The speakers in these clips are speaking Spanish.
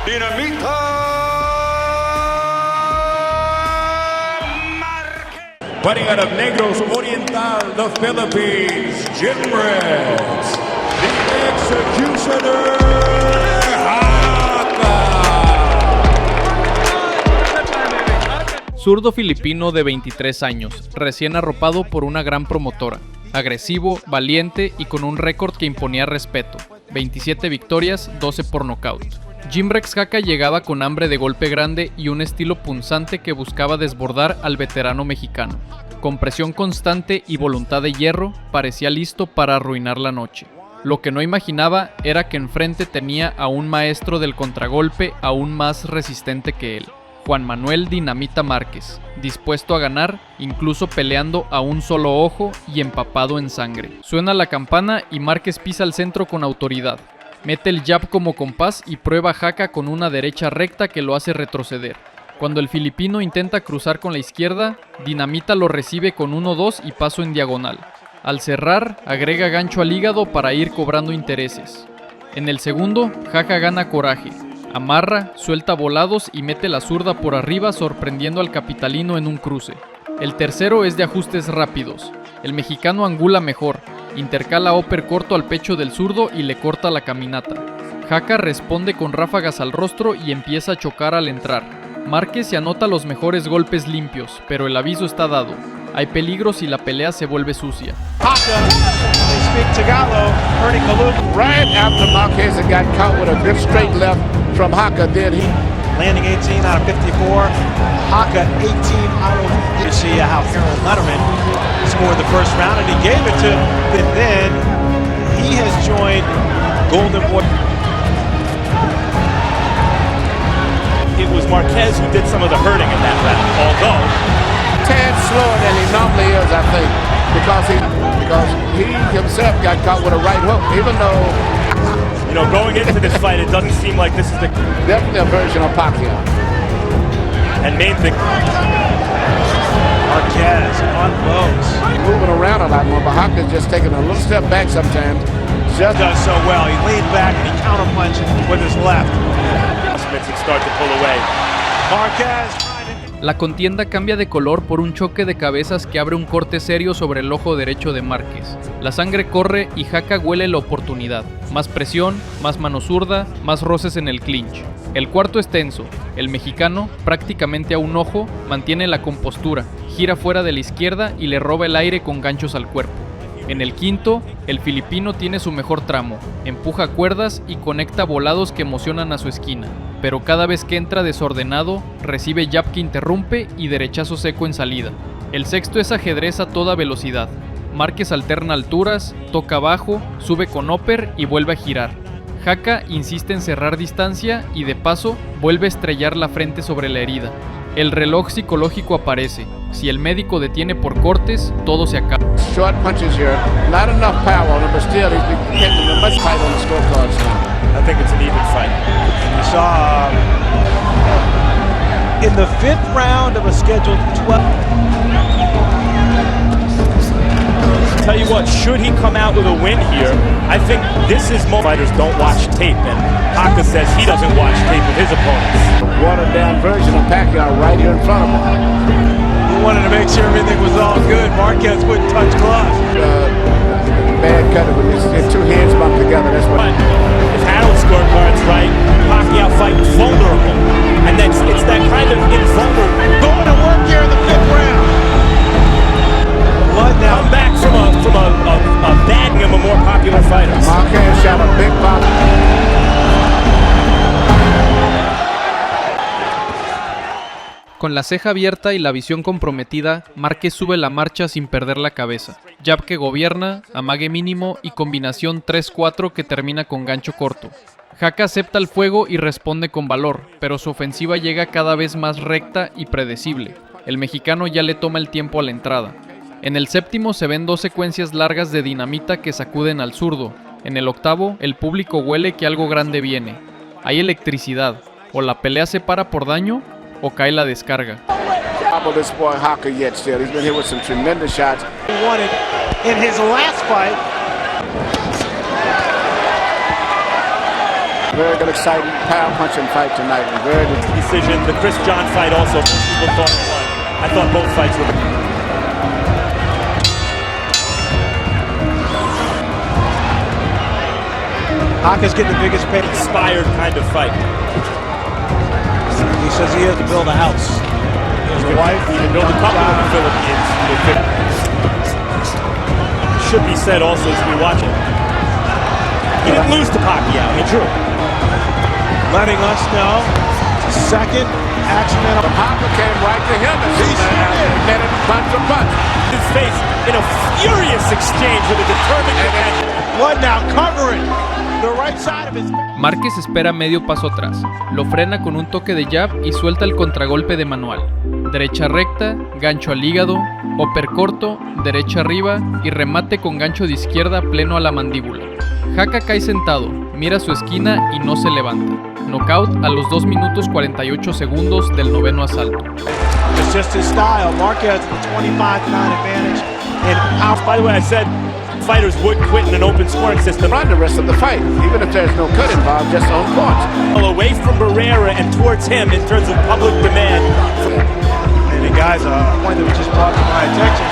Dinamita Marquez. Fighting out of Negros Oriental, the Philippines, Jim Rex, the Executioner Haka. Zurdo filipino de 23 años, recién arropado por una gran promotora. Agresivo, valiente y con un récord que imponía respeto. 27 victorias, 12 por nocaut. Jimrex Haka llegaba con hambre de golpe grande y un estilo punzante que buscaba desbordar al veterano mexicano. Con presión constante y voluntad de hierro, parecía listo para arruinar la noche. Lo que no imaginaba era que enfrente tenía a un maestro del contragolpe aún más resistente que él. Juan Manuel Dinamita Márquez, dispuesto a ganar, incluso peleando a un solo ojo y empapado en sangre. Suena la campana y Márquez pisa al centro con autoridad. Mete el jab como compás y prueba a Haka con una derecha recta que lo hace retroceder. Cuando el filipino intenta cruzar con la izquierda, Dinamita lo recibe con 1-2 y paso en diagonal. Al cerrar, agrega gancho al hígado para ir cobrando intereses. En el segundo, Haka gana coraje. Amarra, suelta volados y mete la zurda por arriba sorprendiendo al capitalino en un cruce. El tercero es de ajustes rápidos. El mexicano angula mejor, intercala upper corto al pecho del zurdo y le corta la caminata. Haka responde con ráfagas al rostro y empieza a chocar al entrar. Márquez se anota los mejores golpes limpios, pero el aviso está dado. Hay peligros y la pelea se vuelve sucia. Haka, they speak Tagalog, hurting a little. Right after Marquez had got caught with a good straight left from Haka, did he? Landing 18 out of 54. Haka 18 out of 50. You see how Harold Letterman scored the first round, and he gave it to, and then he has joined Golden Boy. It was Marquez who did some of the hurting in that round, although Tad slower than he normally is, I think, because he himself got caught with a right hook, even though, you know, going into this fight, it doesn't seem like this is the definitely a version of Pacquiao. and main thing. Marquez unloads. Moving around a lot more, but Haka's just taking a little step back sometimes. Just Does so well. He leaned back and he counterpunched with his left. And start to pull away. Marquez. La contienda cambia de color por un choque de cabezas que abre un corte serio sobre el ojo derecho de Márquez. La sangre corre y Haka huele la oportunidad. Más presión, más mano zurda, más roces en el clinch. El cuarto es tenso. El mexicano, prácticamente a un ojo, mantiene la compostura, gira fuera de la izquierda y le roba el aire con ganchos al cuerpo. En el quinto, el filipino tiene su mejor tramo, empuja cuerdas y conecta volados que emocionan a su esquina, pero cada vez que entra desordenado, recibe jab que interrumpe y derechazo seco en salida. El sexto es ajedrez a toda velocidad. Márquez alterna alturas, toca abajo, sube con upper y vuelve a girar. Haka insiste en cerrar distancia y de paso vuelve a estrellar la frente sobre la herida. El reloj psicológico aparece. Si el médico detiene por cortes, todo se acaba. short punches here, not enough power on him, but still he's getting a much fight on the scorecards now. I think it's an even fight. You saw in the 5th round of a scheduled 12. Tell you what, should he come out with a win here, I think this is more fighters don't watch tape, and Haka says he doesn't watch tape with his opponents. A watered down version of Pacquiao right here in front of him. He wanted to make sure everything was all good. Marquez wouldn't touch gloves. Bad cut with his two hands bumped together. That's what. But if Harold's scorecard's right, Pacquiao fighting vulnerable, and it's that kind of invulnerable. Going to work here in the 5th round. Blood now. Come back from a bad and a more popular fighter. Marquez shot a big pop. Con la ceja abierta y la visión comprometida, Márquez sube la marcha sin perder la cabeza. Jab que gobierna, amague mínimo y combinación 3-4 que termina con gancho corto. Haka acepta el fuego y responde con valor, pero su ofensiva llega cada vez más recta y predecible. El mexicano ya le toma el tiempo a la entrada. En el séptimo se ven 2 secuencias largas de dinamita que sacuden al zurdo. En el octavo, el público huele que algo grande viene. Hay electricidad. O la pelea se para por daño, o cae la descarga. This boy Haka yet still. He's been here with some tremendous shots. He won it in his last fight. Very good, exciting, power punching fight tonight. Very good. Decision. The Chris John fight also. Most people thought it won. I thought both fights were. Haka's getting the biggest pay. Inspired kind of fight. He says he has to build a house. He has a wife. He can build a couple in the Philippines. Should be said also as we watch it. He didn't lose to Pacquiao. He drew. Letting us know. Second accidental. Haka came right to him and met him punch for punch. His face in a furious exchange with a determined command. Blood now covering the right side of his. Márquez espera medio paso atrás, lo frena con un toque de jab y suelta el contragolpe de manual. Derecha recta, gancho al hígado, upper corto, derecha arriba y remate con gancho de izquierda pleno a la mandíbula. Haka cae sentado, mira su esquina y no se levanta. Knockout a los 2 minutos 48 segundos del noveno asalto. It's just his style. Marquez with 25-9 advantage. And By the way, I said fighters would quit in an open scoring system. Run the rest of the fight, even if there's no cut involved, just on points. Away from Barrera and towards him in terms of public demand. And guys, a point that was just brought to my attention.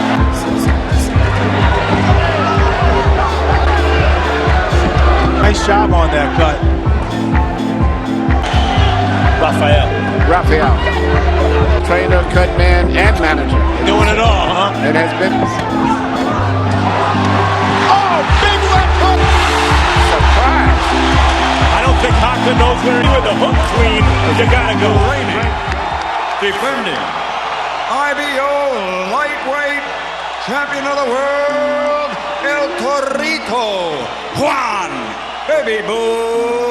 Nice job on that cut. Rafael. Trainer, cut man, and manager. Doing it all, huh? It has been. Oh, big left hook! Surprise! I don't think Haka knows where to do with the hook clean. You gotta go. Reigning, defending IBO lightweight champion of the world, El Torito, Juan Baby Bull.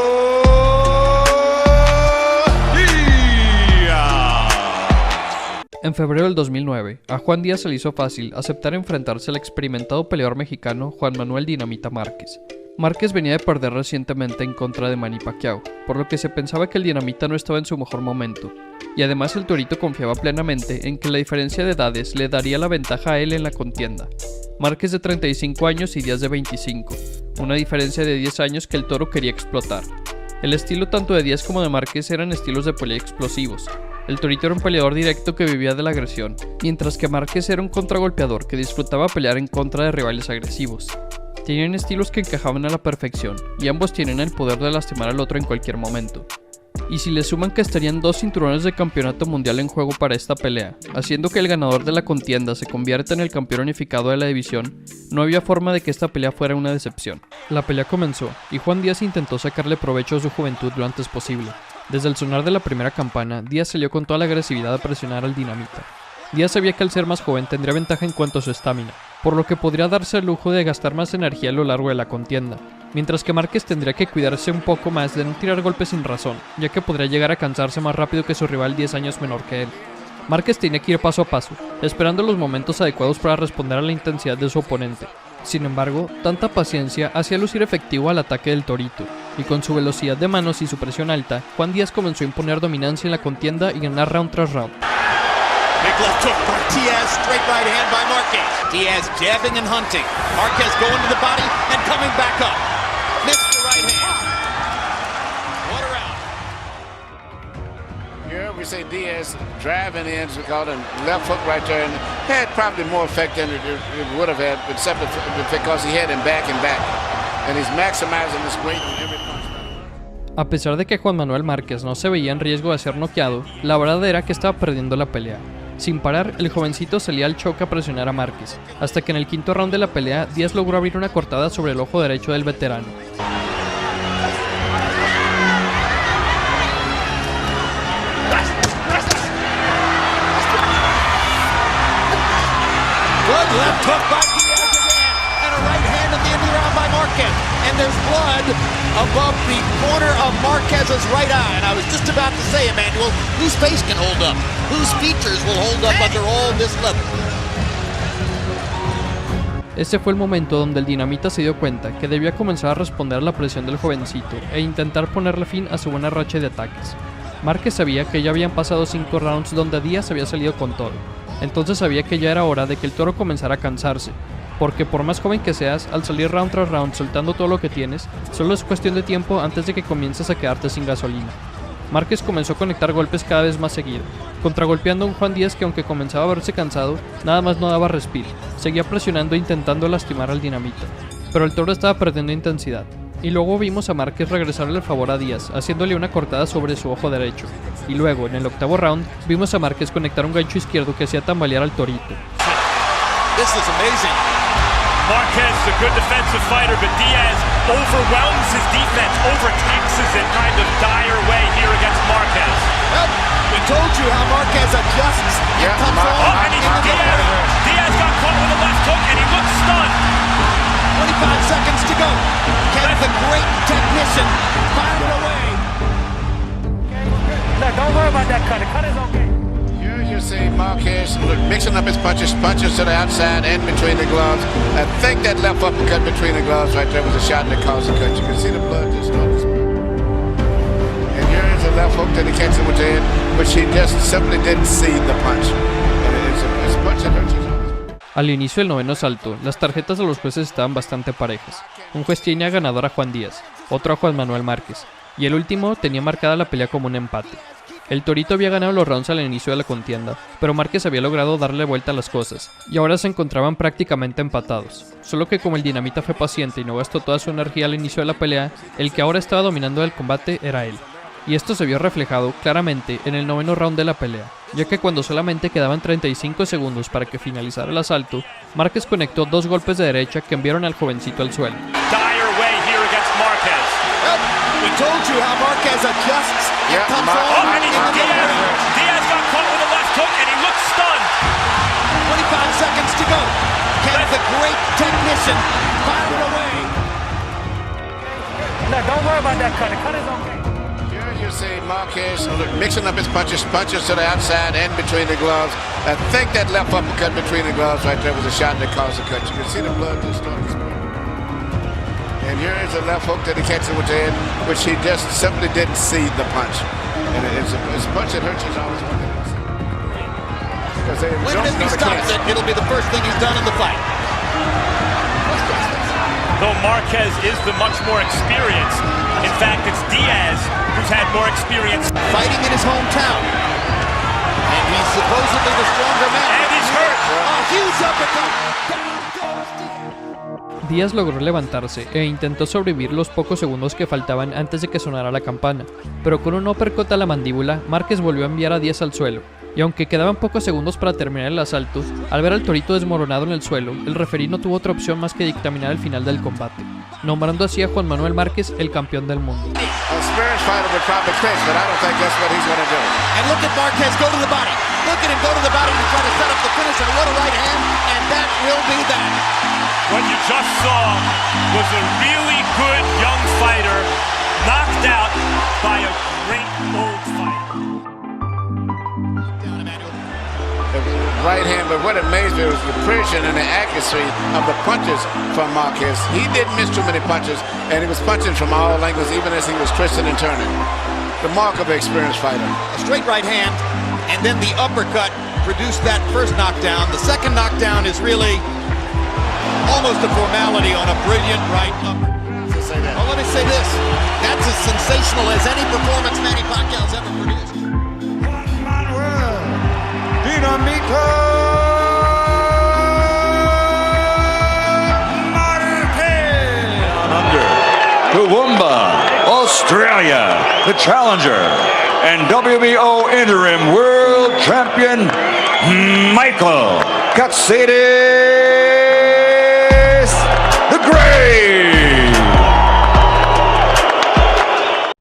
En febrero del 2009, a Juan Díaz se le hizo fácil aceptar enfrentarse al experimentado peleador mexicano Juan Manuel Dinamita Márquez. Márquez venía de perder recientemente en contra de Manny Pacquiao, por lo que se pensaba que el Dinamita no estaba en su mejor momento, y además el Torito confiaba plenamente en que la diferencia de edades le daría la ventaja a él en la contienda. Márquez de 35 años y Díaz de 25, una diferencia de 10 años que el Toro quería explotar. El estilo tanto de Díaz como de Márquez eran estilos de pelea explosivos. El Torito era un peleador directo que vivía de la agresión, mientras que Márquez era un contragolpeador que disfrutaba pelear en contra de rivales agresivos. Tenían estilos que encajaban a la perfección, y ambos tienen el poder de lastimar al otro en cualquier momento. Y si le suman que estarían 2 cinturones de campeonato mundial en juego para esta pelea, haciendo que el ganador de la contienda se convierta en el campeón unificado de la división, no había forma de que esta pelea fuera una decepción. La pelea comenzó, y Juan Díaz intentó sacarle provecho a su juventud lo antes posible. Desde el sonar de la primera campana, Díaz salió con toda la agresividad a presionar al Dinamita. Díaz sabía que al ser más joven tendría ventaja en cuanto a su estamina, por lo que podría darse el lujo de gastar más energía a lo largo de la contienda, mientras que Márquez tendría que cuidarse un poco más de no tirar golpes sin razón, ya que podría llegar a cansarse más rápido que su rival 10 años menor que él. Márquez tenía que ir paso a paso, esperando los momentos adecuados para responder a la intensidad de su oponente. Sin embargo, tanta paciencia hacía lucir efectivo al ataque del Torito, y con su velocidad de manos y su presión alta, Juan Díaz comenzó a imponer dominancia en la contienda y ganar round tras round. Big left hook by Diaz, straight right hand by Marquez. Diaz jabbing and hunting. Marquez going to the body and coming back up. Missed the right hand. What a round. Here we say Diaz driving in, so called a left hook right there, and had probably more effect than it would have had, except because he had him back and back. And he's maximizing his weight in every punch. A pesar de que Juan Manuel Márquez no se veía en riesgo de ser noqueado, la verdad era que estaba perdiendo la pelea. Sin parar, el jovencito salía al choque a presionar a Márquez, hasta que en el quinto round de la pelea, Díaz logró abrir una cortada sobre el ojo derecho del veterano. Good left hook by Diaz again. And a right hand at the end of the round by Marquez. And there's blood above the corner of Marquez's right eye. And I was just about to say, Emmanuel, whose face can hold up? Whose features will hold up under all this leather? Este fue el momento donde el Dinamita se dio cuenta que debía comenzar a responder a la presión del jovencito e intentar ponerle fin a su buena racha de ataques. Márquez sabía que ya habían pasado 5 rounds donde Díaz había salido con todo, entonces sabía que ya era hora de que el Toro comenzara a cansarse. porque por más joven que seas, al salir round tras round soltando todo lo que tienes, solo es cuestión de tiempo antes de que comiences a quedarte sin gasolina. Márquez comenzó a conectar golpes cada vez más seguido, contragolpeando a un Juan Díaz que aunque comenzaba a verse cansado, nada más no daba respiro, seguía presionando e intentando lastimar al Dinamita, pero el toro estaba perdiendo intensidad. Y luego vimos a Márquez regresarle el favor a Díaz, haciéndole una cortada sobre su ojo derecho. Y luego, en el octavo round, vimos a Márquez conectar un gancho izquierdo que hacía tambalear al torito. This is amazing. Marquez is a good defensive fighter, but Diaz overwhelms his defense, overtaxes it kind of dire way here against Marquez. Well, we told you how Marquez adjusts and comes on into the area. Diaz got caught with a left hook and he looks stunned. 25 seconds to go. Can the great technician fire it away? No, don't worry about that cut. The cut is okay. Here you see Marquez mixing up his punches to the outside and between the gloves. I think that left uppercut between the gloves right there was a shot that caused the cut. You can see the blood just start to spill. And here is a left hook that he catches with the head, which he just simply didn't see the punch. And it's a punch that hurts his arm. Al inicio del noveno asalto, las tarjetas de los jueces estaban bastante parejas. Un juez tenía ganador a Juan Díaz, otro a Juan Manuel Márquez, y el último tenía marcada la pelea como un empate. El torito había ganado los rounds al inicio de la contienda, pero Márquez había logrado darle vuelta a las cosas, y ahora se encontraban prácticamente empatados. Solo que como el Dinamita fue paciente y no gastó toda su energía al inicio de la pelea, el que ahora estaba dominando el combate era él. Y esto se vio reflejado claramente en el noveno round de la pelea, ya que cuando solamente quedaban 35 segundos para que finalizara el asalto, Márquez conectó dos golpes de derecha que enviaron al jovencito al suelo. Dire way here against Marquez. Well, we told you how Marquez adjusts and comes on into the area. Diaz got caught with a left hook and he looks stunned. 25 seconds to go. Can the great technician fire it away? No, don't worry about that cut. The cut is okay. You see Marquez mixing up his punches to the outside and between the gloves. I think that left uppercut between the gloves right there was a shot that caused the cut. You can see the blood just start to spill. And here is a left hook that he catches with the head, which he just simply didn't see the punch. And it's a punch that hurts his arms. When if he stops it, it'll be the first thing he's done in the fight. Though Marquez is the much more experienced. In fact, it's Diaz who's had more experience. Fighting in his hometown. And he's supposedly the stronger man. And he's hurt. A huge uppercut. Down goes Díaz logró levantarse e intentó sobrevivir los pocos segundos que faltaban antes de que sonara la campana, pero con un uppercut a la mandíbula, Márquez volvió a enviar a Díaz al suelo. Y aunque quedaban pocos segundos para terminar el asalto, al ver al torito desmoronado en el suelo, el referí no tuvo otra opción más que dictaminar el final del combate, nombrando así a Juan Manuel Márquez el campeón del mundo. A experienced fighter would probably clinch, but I don't think that's what he's going to do. And look at Marquez go to the body. Look at him go to the body to try to set up the finish, and what a right hand, and that will be that. What you just saw was a really good young fighter knocked out by a great old fighter. Right hand, but what amazed me was the precision and the accuracy of the punches from Marquez. He didn't miss too many punches, and he was punching from all angles, even as he was twisting and turning. Remarkably experienced fighter. A straight right hand, and then the uppercut produced that first knockdown. The second knockdown is really almost a formality on a brilliant right uppercut. Well, let me say this. That's as sensational as any performance Manny Pacquiao's ever produced. Dinamita Marquez. Under Toowoomba, Australia, the challenger, and WBO interim world champion Michael Katsidis the Great.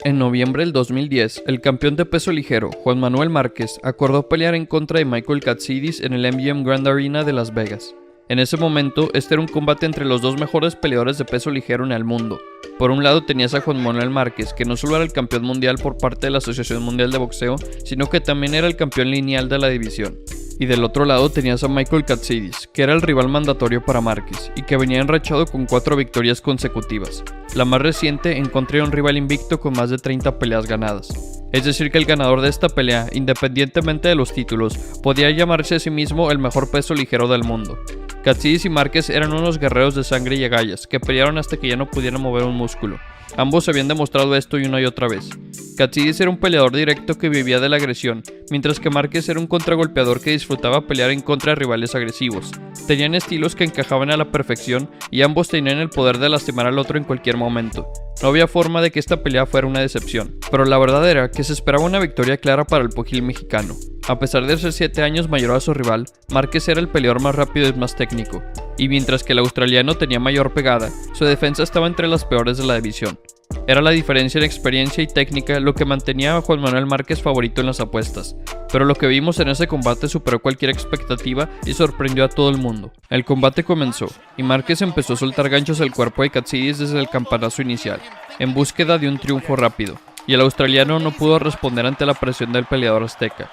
En noviembre del 2010, el campeón de peso ligero, Juan Manuel Márquez, acordó pelear en contra de Michael Katsidis en el MGM Grand Arena de Las Vegas. En ese momento, este era un combate entre los dos mejores peleadores de peso ligero en el mundo. Por un lado tenías a Juan Manuel Márquez, que no solo era el campeón mundial por parte de la Asociación Mundial de Boxeo, sino que también era el campeón lineal de la división. Y del otro lado tenías a Michael Katsidis, que era el rival mandatorio para Márquez, y que venía enrachado con 4 victorias consecutivas. La más reciente en contra de un rival invicto con más de 30 peleas ganadas. Es decir que el ganador de esta pelea, independientemente de los títulos, podía llamarse a sí mismo el mejor peso ligero del mundo. Katsidis y Márquez eran unos guerreros de sangre y agallas, que pelearon hasta que ya no pudieran mover un músculo. Ambos habían demostrado esto una y otra vez. Katsidis era un peleador directo que vivía de la agresión, mientras que Márquez era un contragolpeador que disfrutaba pelear en contra de rivales agresivos. Tenían estilos que encajaban a la perfección y ambos tenían el poder de lastimar al otro en cualquier momento. No había forma de que esta pelea fuera una decepción, pero la verdad era que se esperaba una victoria clara para el pugil mexicano. A pesar de ser 7 años mayor a su rival, Márquez era el peleador más rápido y más técnico, y mientras que el australiano tenía mayor pegada, su defensa estaba entre las peores de la división. Era la diferencia en experiencia y técnica lo que mantenía a Juan Manuel Márquez favorito en las apuestas, pero lo que vimos en ese combate superó cualquier expectativa y sorprendió a todo el mundo. El combate comenzó, y Márquez empezó a soltar ganchos al cuerpo de Katsidis desde el campanazo inicial, en búsqueda de un triunfo rápido, y el australiano no pudo responder ante la presión del peleador azteca.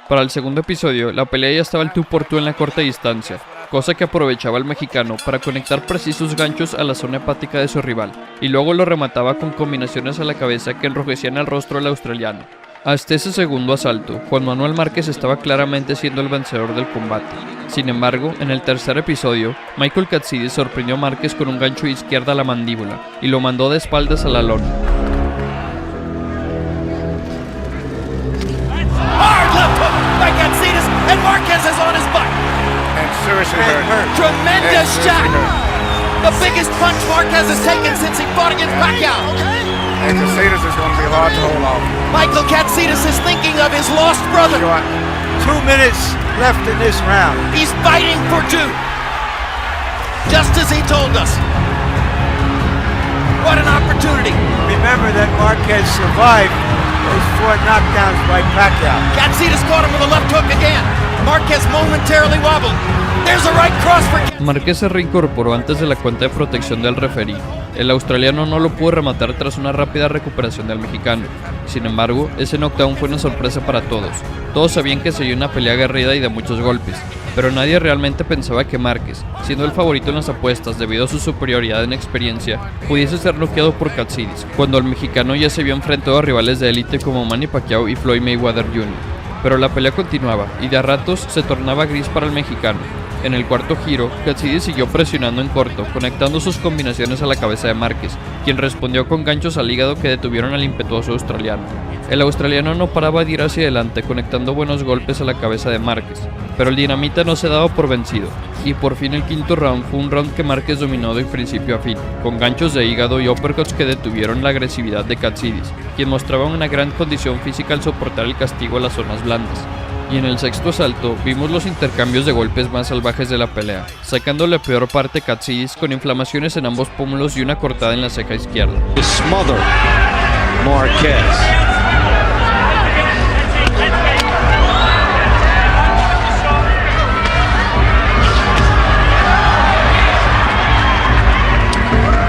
Para el segundo episodio, la pelea ya estaba al tú por tú en la corta distancia, cosa que aprovechaba el mexicano para conectar precisos ganchos a la zona hepática de su rival, y luego lo remataba con combinaciones a la cabeza que enrojecían el rostro del australiano. Hasta ese segundo asalto, Juan Manuel Márquez estaba claramente siendo el vencedor del combate. Sin embargo, en el tercer episodio, Michael Katsidis sorprendió a Márquez con un gancho de izquierda a la mandíbula, y lo mandó de espaldas a la lona. And Marquez is on his butt. And seriously hurt. Tremendous And shot. seriously The biggest punch Marquez has taken since he fought against Pacquiao. And Katsidis is going to be hard to hold off. Michael Katsidis is thinking of his lost brother. Sure. 2 minutes left in this round. He's fighting for 2. Just as he told us. What an opportunity. Remember that Marquez survived those 4 knockdowns by Pacquiao. Katsidis caught him with a left hook again. Marquez momentarily wobbled. There's a right cross for Márquez se reincorporó antes de la cuenta de protección del referí. El australiano no lo pudo rematar tras una rápida recuperación del mexicano. Sin embargo, ese knockdown fue una sorpresa para todos. Todos sabían que sería una pelea aguerrida y de muchos golpes, pero nadie realmente pensaba que Márquez, siendo el favorito en las apuestas debido a su superioridad en experiencia, pudiese ser noqueado por Katsidis, cuando el mexicano ya se había enfrentado a rivales de élite como Manny Pacquiao y Floyd Mayweather Jr. Pero la pelea continuaba, y de a ratos se tornaba gris para el mexicano. En el cuarto giro, Katsidis siguió presionando en corto, conectando sus combinaciones a la cabeza de Márquez, quien respondió con ganchos al hígado que detuvieron al impetuoso australiano. El australiano no paraba de ir hacia adelante, conectando buenos golpes a la cabeza de Márquez, pero el dinamita no se daba por vencido, y por fin el quinto round fue un round que Márquez dominó de principio a fin, con ganchos de hígado y uppercuts que detuvieron la agresividad de Katsidis, quien mostraba una gran condición física al soportar el castigo a las zonas blandas. Y en el sexto asalto vimos los intercambios de golpes más salvajes de la pelea, sacando la peor parte Katsidis con inflamaciones en ambos pómulos y una cortada en la ceja izquierda. Smother Marquez.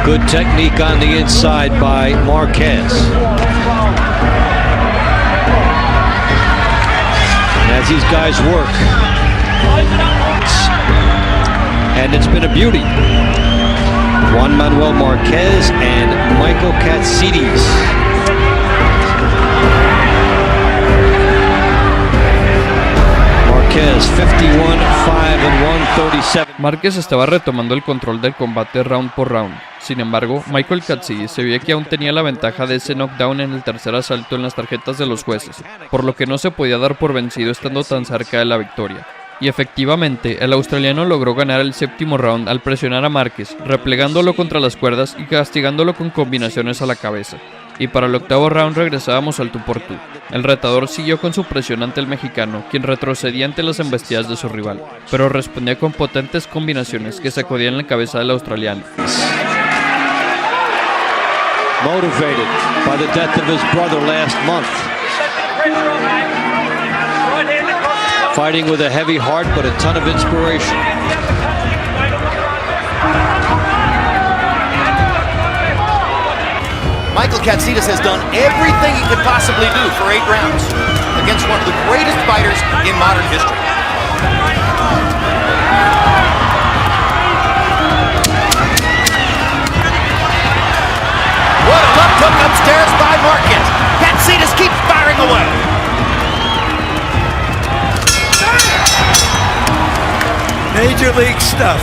Good technique on the inside by Marquez. As these guys work, and it's been a beauty. Juan Manuel Marquez and Michael Katsidis. Marquez 51-5-137. Márquez estaba retomando el control del combate round por round. Sin embargo, Michael Katsidis se veía que aún tenía la ventaja de ese knockdown en el tercer asalto en las tarjetas de los jueces, por lo que no se podía dar por vencido estando tan cerca de la victoria. Y efectivamente, el australiano logró ganar el séptimo round al presionar a Márquez, replegándolo contra las cuerdas y castigándolo con combinaciones a la cabeza. Y para el octavo round regresábamos al tú por tú. El retador siguió con su presión ante el mexicano, quien retrocedía ante las embestidas de su rival, pero respondía con potentes combinaciones que sacudían la cabeza del australiano. Motivated by the death of his brother last month. Fighting with a heavy heart but a ton of inspiration. Michael Katsidis has done everything he could possibly do for 8 rounds against one of the greatest fighters in modern history. What a left hook upstairs by Marquez. Katsidis keeps firing away. Major League stuff.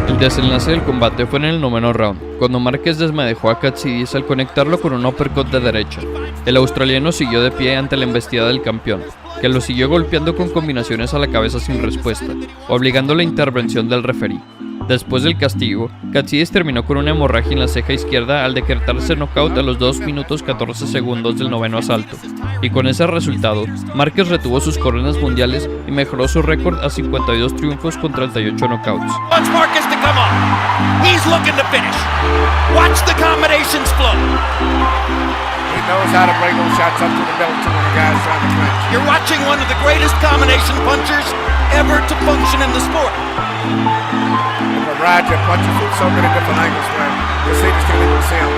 El desenlace del combate fue en el 9º round, cuando Márquez desmadejó a Katsidis al conectarlo con un uppercut de derecha. El australiano siguió de pie ante la embestida del campeón, que lo siguió golpeando con combinaciones a la cabeza sin respuesta, obligando la intervención del referí. Después del castigo, Katsidis terminó con una hemorragia en la ceja izquierda al decretarse knockout a los 2 minutos 14 segundos del 9º asalto, y con ese resultado, Márquez retuvo sus coronas mundiales y mejoró su récord a 52 triunfos con 38 knockouts. Watch Marquez to come on. He's looking to finish. Watch the combinations flow. He knows how to bring those shots up to the belt too when the guy's trying to clinch. You're watching one of the greatest combination punchers ever to function in the sport. A variety of punches with so many different angles where the Cedars can't even see him.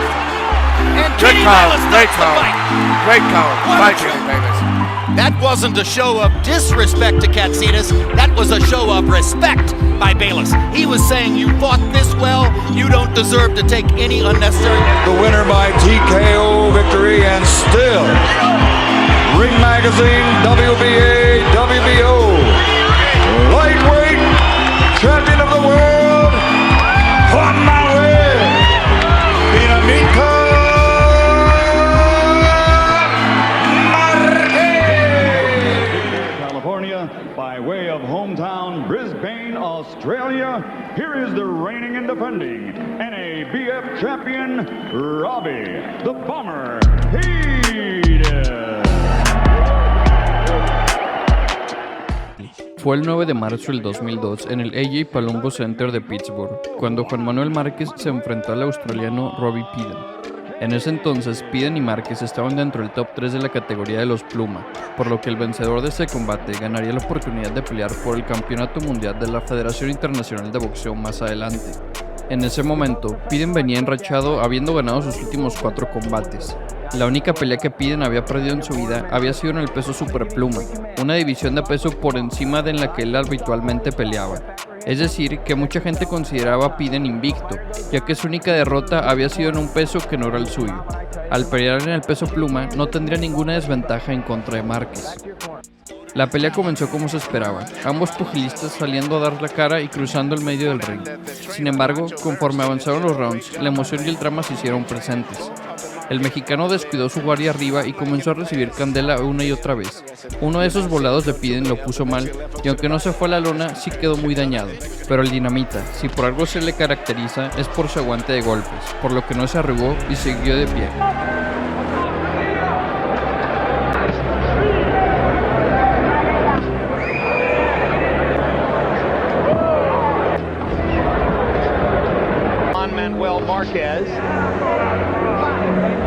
And Good Kenny call, Bayless great stops the call, fight. great call. What a Fight trick. Kenny Bayless. That wasn't a show of disrespect to Katsidis. That was a show of respect by Bayless. He was saying, you fought this well, you don't deserve to take any unnecessary... The winner by TKO victory and still Ring Magazine WBA WBO lightweight champion of the world, Juan Manuel Dinamita Marquez. California, by way of hometown Brisbane, Australia, here is the reigning and defending NABF champion, Robbie the Bomber Hayden. Fue el 9 de marzo del 2002 en el AJ Palumbo Center de Pittsburgh, cuando Juan Manuel Márquez se enfrentó al australiano Robbie Piden. En ese entonces, Piden y Márquez estaban dentro del top 3 de la categoría de los pluma, por lo que el vencedor de ese combate ganaría la oportunidad de pelear por el campeonato mundial de la Federación Internacional de Boxeo más adelante. En ese momento, Piden venía enrachado habiendo ganado sus últimos 4 combates. La única pelea que Piden había perdido en su vida había sido en el peso superpluma, una división de peso por encima de la que él habitualmente peleaba. Es decir, que mucha gente consideraba a Piden invicto, ya que su única derrota había sido en un peso que no era el suyo. Al pelear en el peso pluma, no tendría ninguna desventaja en contra de Márquez. La pelea comenzó como se esperaba, ambos pugilistas saliendo a dar la cara y cruzando el medio del ring. Sin embargo, conforme avanzaron los rounds, la emoción y el drama se hicieron presentes. El mexicano descuidó su guardia arriba y comenzó a recibir candela una y otra vez. Uno de esos volados de Piden lo puso mal, y aunque no se fue a la lona, sí quedó muy dañado. Pero el Dinamita, si por algo se le caracteriza, es por su aguante de golpes, por lo que no se arrugó y siguió de pie. Juan Manuel Marquez.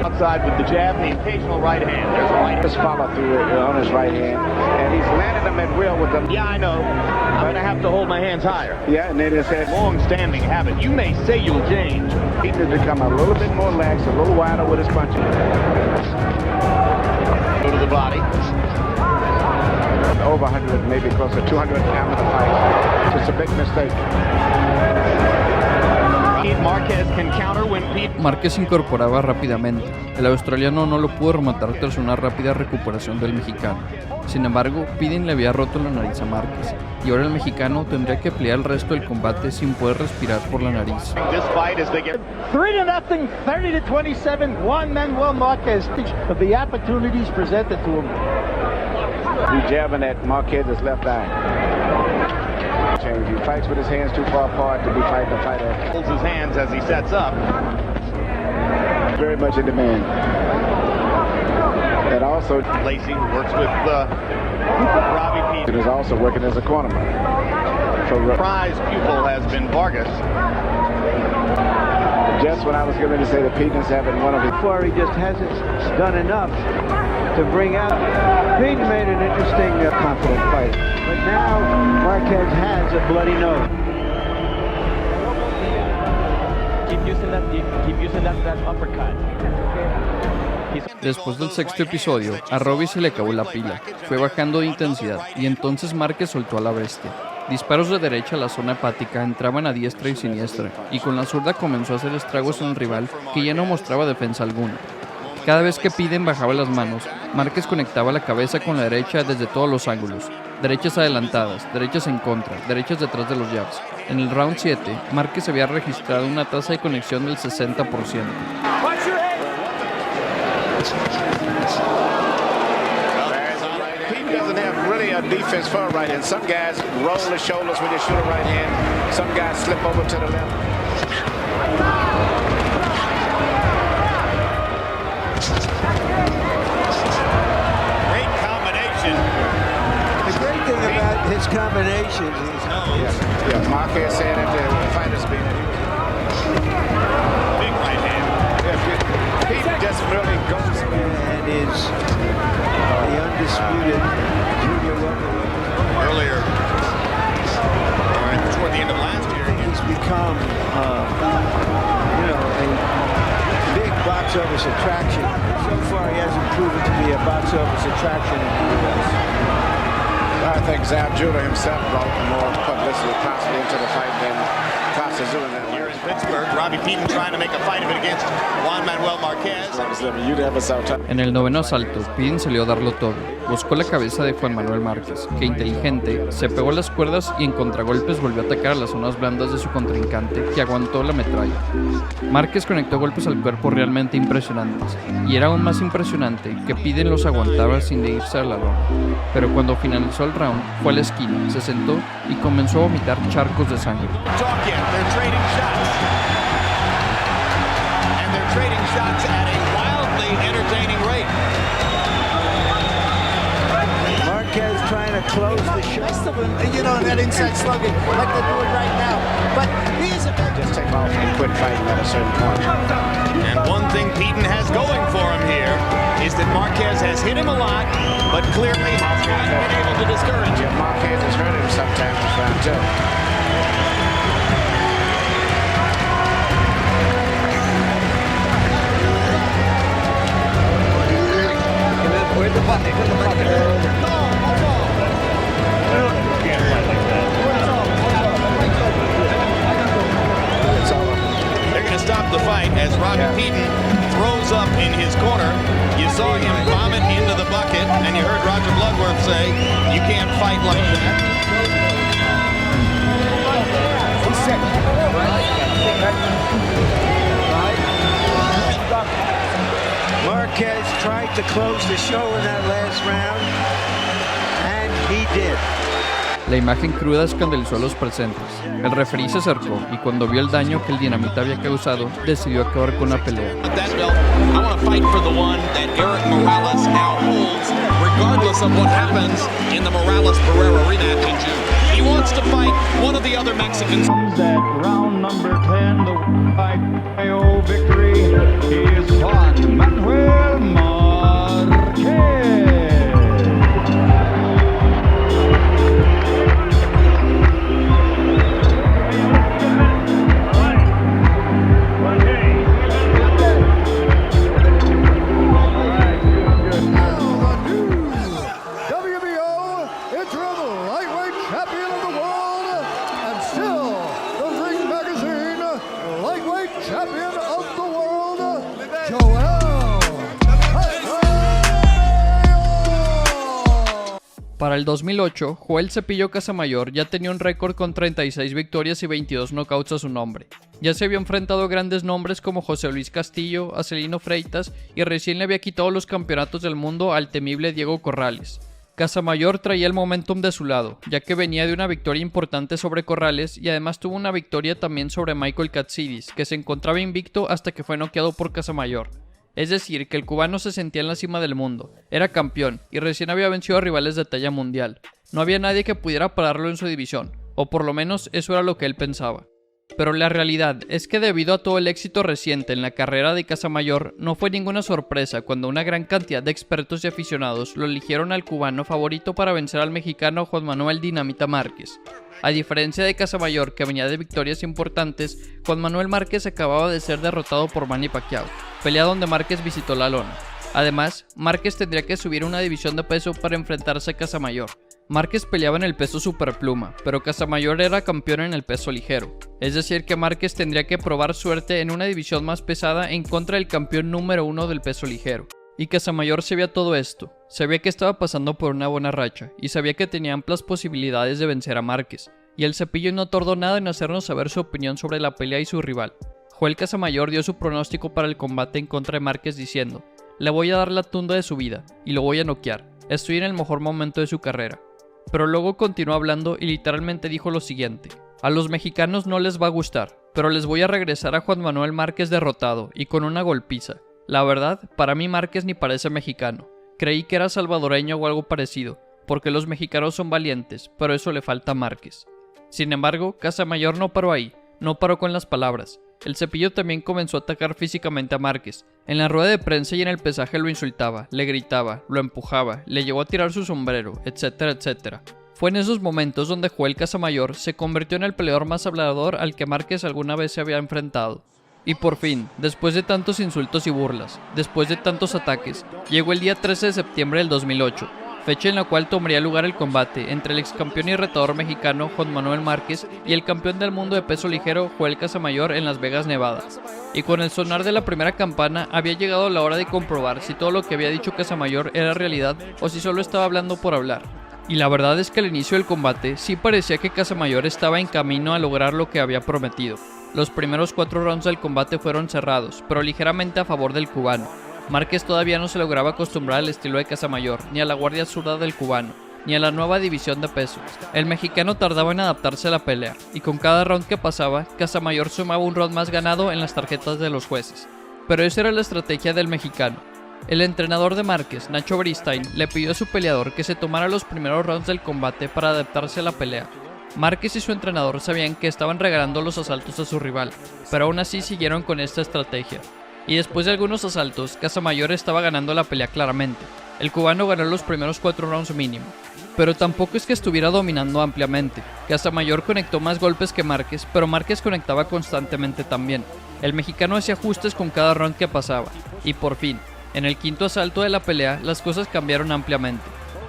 Outside with the jab and the occasional right hand. There's a right hand. Follow through on his right hand, and he's landed them at will with them. Yeah, I know. I'm going to have to hold my hands higher. Yeah, and then it says Long-standing habit. You may say you'll change. he needs to become a little bit more lax, a little wider with his punches. Go to the body. Over 100, maybe close to 200 amateur fights. Just a big mistake. Marquez can counter when Pete... Márquez se incorporaba rápidamente. El australiano no lo pudo rematar tras una rápida recuperación del mexicano. Sin embargo, Piden le había roto la nariz a Márquez, y ahora el mexicano tendría que pelear el resto del combate sin poder respirar por la nariz. This fight as they get 3-0, 30-27, Juan Manuel Marquez of the opportunities presented to him. He's jabbing at Marquez's left eye. He fights with his hands too far apart to be fighting a fighter. holds his hands as he sets up. Very much in demand. And also, Lacey works with Robbie Pete. is also working as a cornerman. Prize pupil has been Vargas. Just when I was going to say that Peyton's having one of his... Before he just hasn't done enough to bring out. Peyton made an interesting, confident fight. But now Marquez has a bloody nose. Keep using that uppercut. Después del sexto episodio, a Robbie se le acabó la pila, fue bajando de intensidad y entonces Márquez soltó a la bestia. Disparos de derecha a la zona hepática entraban a diestra y siniestra, y con la zurda comenzó a hacer estragos en el rival que ya no mostraba defensa alguna. Cada vez que Piden bajaba las manos, Márquez conectaba la cabeza con la derecha desde todos los ángulos. Derechas adelantadas, derechas en contra, derechas detrás de los jabs. En el round 7, Márquez había registrado una tasa de conexión del 60%. Doesn't have really a defense for a right hand. Some guys roll the shoulders when they shoot a right hand. Some guys slip over to the left. Great combination. The great thing about his combinations is Yeah, Marquez said that the fighter's been big right hand. He just really goes and is the undisputed junior welterweight. Earlier, toward the end of last year, He's become, a big box office attraction. So far, he hasn't proven to be a box office attraction in the U.S. I think Zab Judah himself brought more publicity possibly into the fight than Costa Zula. Here in Pittsburgh, Robbie Peden trying to make a fight of it against Juan Manuel Marquez. En el noveno asalto, Piden salió a darlo todo. Buscó la cabeza de Juan Manuel Márquez, que inteligente, se pegó a las cuerdas y en contragolpes volvió a atacar a las zonas blandas de su contrincante, que aguantó la metralla. Márquez conectó golpes al cuerpo realmente impresionantes, y era aún más impresionante que Piden los aguantaba sin irse a la lona. Pero cuando finalizó el round, fue a la esquina, se sentó y comenzó a vomitar charcos de sangre. Trading shots at a wildly entertaining rate. Marquez trying to close the show. That inside slugging, like they're doing right now. But he's just take off and quit fighting at a certain point. And one thing Peden has going for him here is that Marquez has hit him a lot, but clearly has not been able to discourage him. Yeah, Marquez has hurt him sometimes this round too. They're going to stop the fight as Robbie Peden throws up in his corner. You saw him vomit into the bucket, and you heard Roger Bloodworth say, "You can't fight like that." Marquez tried to close the show in that last round, and he did. La imagen cruda escandalizó a los presentes. El referí se acercó y cuando vio el daño que el dinamita había causado, decidió acabar con la pelea. I want to fight for the one that Eric Morales now holds, regardless of what happens in the Morales-Barrera rematch in June. He wants to fight one of the other Mexicans. That round number 10, the fight victory is Juan Manuel Marquez. Para el 2008, Joel Cepillo Casamayor ya tenía un récord con 36 victorias y 22 knockouts a su nombre. Ya se había enfrentado a grandes nombres como José Luis Castillo, a Celino Freitas y recién le había quitado los campeonatos del mundo al temible Diego Corrales. Casamayor traía el momentum de su lado, ya que venía de una victoria importante sobre Corrales y además tuvo una victoria también sobre Michael Katsidis, que se encontraba invicto hasta que fue noqueado por Casamayor. Es decir, que el cubano se sentía en la cima del mundo, era campeón y recién había vencido a rivales de talla mundial. No había nadie que pudiera pararlo en su división, o por lo menos eso era lo que él pensaba. Pero la realidad es que debido a todo el éxito reciente en la carrera de Casamayor, no fue ninguna sorpresa cuando una gran cantidad de expertos y aficionados lo eligieron al cubano favorito para vencer al mexicano Juan Manuel Dinamita Márquez. A diferencia de Casamayor, que venía de victorias importantes, Juan Manuel Márquez acababa de ser derrotado por Manny Pacquiao, pelea donde Márquez visitó la lona. Además, Márquez tendría que subir una división de peso para enfrentarse a Casamayor. Márquez peleaba en el peso superpluma, pero Casamayor era campeón en el peso ligero. Es decir que Márquez tendría que probar suerte en una división más pesada en contra del campeón número 1 del peso ligero. Y Casamayor sabía todo esto, sabía que estaba pasando por una buena racha y sabía que tenía amplias posibilidades de vencer a Márquez. Y el Cepillo no tardó nada en hacernos saber su opinión sobre la pelea y su rival. Joel Casamayor dio su pronóstico para el combate en contra de Márquez diciendo: "Le voy a dar la tunda de su vida y lo voy a noquear. Estoy en el mejor momento de su carrera". Pero luego continuó hablando y literalmente dijo lo siguiente: "A los mexicanos no les va a gustar, pero les voy a regresar a Juan Manuel Márquez derrotado y con una golpiza. La verdad, para mí Márquez ni parece mexicano. Creí que era salvadoreño o algo parecido, porque los mexicanos son valientes, pero eso le falta a Márquez". Sin embargo, Casamayor no paró ahí, no paró con las palabras. El Cepillo también comenzó a atacar físicamente a Márquez. En la rueda de prensa y en el pesaje lo insultaba, le gritaba, lo empujaba, le llegó a tirar su sombrero, etcétera, etcétera. Fue en esos momentos donde Joel Casamayor se convirtió en el peleador más hablador al que Márquez alguna vez se había enfrentado. Y por fin, después de tantos insultos y burlas, después de tantos ataques, llegó el día 13 de septiembre del 2008, fecha en la cual tomaría lugar el combate entre el ex campeón y retador mexicano Juan Manuel Márquez y el campeón del mundo de peso ligero Joel Casamayor en Las Vegas, Nevada. Y con el sonar de la primera campana había llegado la hora de comprobar si todo lo que había dicho Casamayor era realidad o si solo estaba hablando por hablar. Y la verdad es que al inicio del combate sí parecía que Casamayor estaba en camino a lograr lo que había prometido. Los primeros 4 rounds del combate fueron cerrados, pero ligeramente a favor del cubano. Márquez todavía no se lograba acostumbrar al estilo de Casamayor, ni a la guardia zurda del cubano, ni a la nueva división de peso. El mexicano tardaba en adaptarse a la pelea, y con cada round que pasaba, Casamayor sumaba un round más ganado en las tarjetas de los jueces. Pero esa era la estrategia del mexicano. El entrenador de Márquez, Nacho Beristain, le pidió a su peleador que se tomara los primeros rounds del combate para adaptarse a la pelea. Márquez y su entrenador sabían que estaban regalando los asaltos a su rival, pero aún así siguieron con esta estrategia. Y después de algunos asaltos, Casamayor estaba ganando la pelea claramente. El cubano ganó los primeros 4 rounds mínimo. Pero tampoco es que estuviera dominando ampliamente. Casamayor conectó más golpes que Márquez, pero Márquez conectaba constantemente también. El mexicano hacía ajustes con cada round que pasaba. Y por fin, en el quinto asalto de la pelea, las cosas cambiaron ampliamente.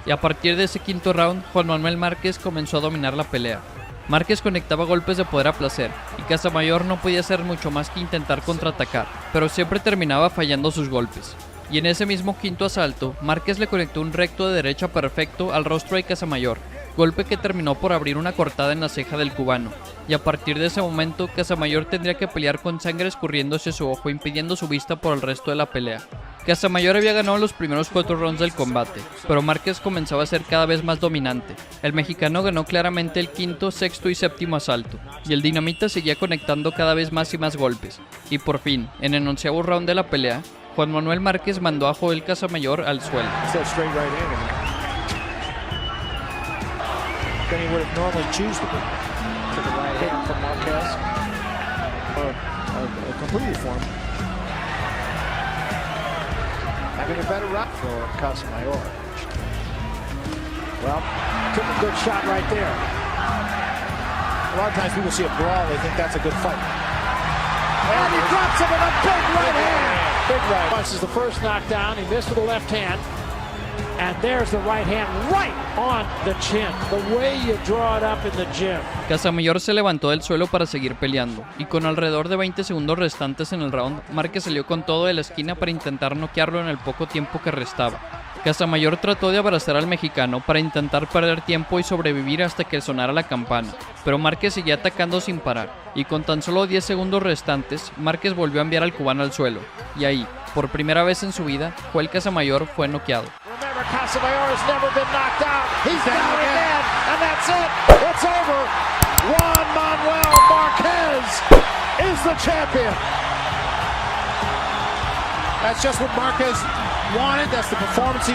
Y a partir de ese quinto round, Juan Manuel Márquez comenzó a dominar la pelea. Márquez conectaba golpes de poder a placer, y Casamayor no podía hacer mucho más que intentar contraatacar, pero siempre terminaba fallando sus golpes. Y en ese mismo quinto asalto, Márquez le conectó un recto de derecha perfecto al rostro de Casamayor, golpe que terminó por abrir una cortada en la ceja del cubano, y a partir de ese momento, Casamayor tendría que pelear con sangre escurriendo hacia su ojo, impidiendo su vista por el resto de la pelea. Casamayor había ganado los primeros 4 rounds del combate, pero Márquez comenzaba a ser cada vez más dominante. El mexicano ganó claramente el quinto, sexto y séptimo asalto, y el dinamita seguía conectando cada vez más y más golpes. Y por fin, en el 11º round de la pelea, Juan Manuel Márquez mandó a Joel Casamayor al suelo. Having a better run for Casamayor. Well, took a good shot right there. A lot of times people see a brawl, they think that's a good fight. And he drops him with a big right hand. Big right. This is the first knockdown. He missed with the left hand. And there's the right hand right on the chin. The way you draw it up in the gym. Casamayor se levantó del suelo para seguir peleando, y con alrededor de 20 segundos restantes en el round, Márquez salió con todo de la esquina para intentar noquearlo en el poco tiempo que restaba. Casamayor trató de abrazar al mexicano para intentar perder tiempo y sobrevivir hasta que sonara la campana, pero Márquez seguía atacando sin parar, y con tan solo 10 segundos restantes, Márquez volvió a enviar al cubano al suelo, y ahí, por primera vez en su vida, Joel Casamayor fue noqueado. Casamayor has never been knocked out. He's down again, and that's it. It's over. Juan Manuel Márquez is the champion. That's just what Márquez wanted. That's the performance he wanted.